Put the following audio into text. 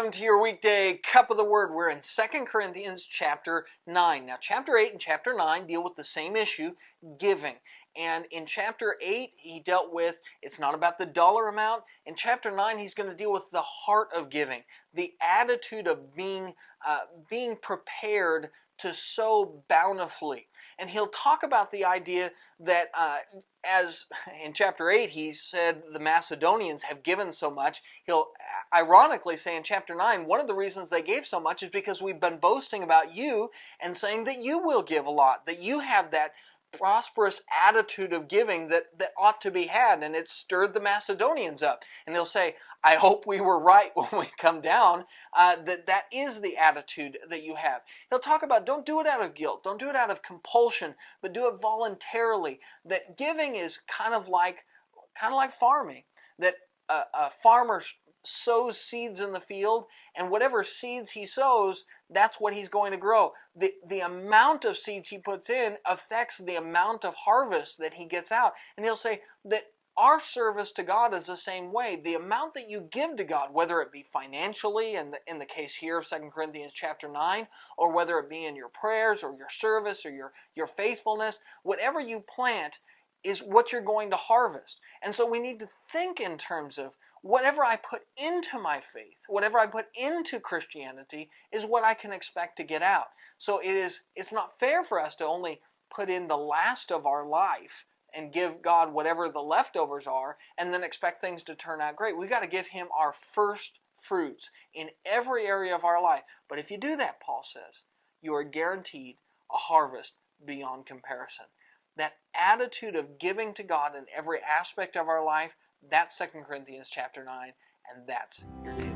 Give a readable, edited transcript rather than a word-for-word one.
Welcome to your weekday cup of the word. We're in 2 Corinthians chapter 9. Now, chapter 8 and chapter 9 deal with the same issue, giving. And in chapter 8, he dealt with, it's not about the dollar amount. In chapter 9, he's going to deal with the heart of giving, the attitude of being prepared to sow bountifully. And he'll talk about the idea that as in chapter 8 he said the Macedonians have given so much, he'll ironically say in chapter 9, one of the reasons they gave so much is because we've been boasting about you and saying that you will give a lot, that you have that prosperous attitude of giving that ought to be had, and it stirred the Macedonians up. And they'll say, I hope we were right when we come down, that is the attitude that you have. He'll talk about don't do it out of guilt, don't do it out of compulsion, but do it voluntarily. That giving is kind of like farming, that a farmer sows seeds in the field, and whatever seeds he sows, that's what he's going to grow. The amount of seeds he puts in affects the amount of harvest that he gets out. And he'll say that our service to God is the same way. The amount that you give to God, whether it be financially, in the case here of 2 Corinthians chapter 9, or whether it be in your prayers or your service or your faithfulness, whatever you plant is what you're going to harvest. And so we need to think in terms of whatever I put into my faith, whatever I put into Christianity is what I can expect to get out. So it's not fair for us to only put in the last of our life and give God whatever the leftovers are and then expect things to turn out great. We've got to give Him our first fruits in every area of our life. But if you do that, Paul says, you are guaranteed a harvest beyond comparison. That attitude of giving to God in every aspect of our life, that's 2 Corinthians chapter 9, and that's your deal.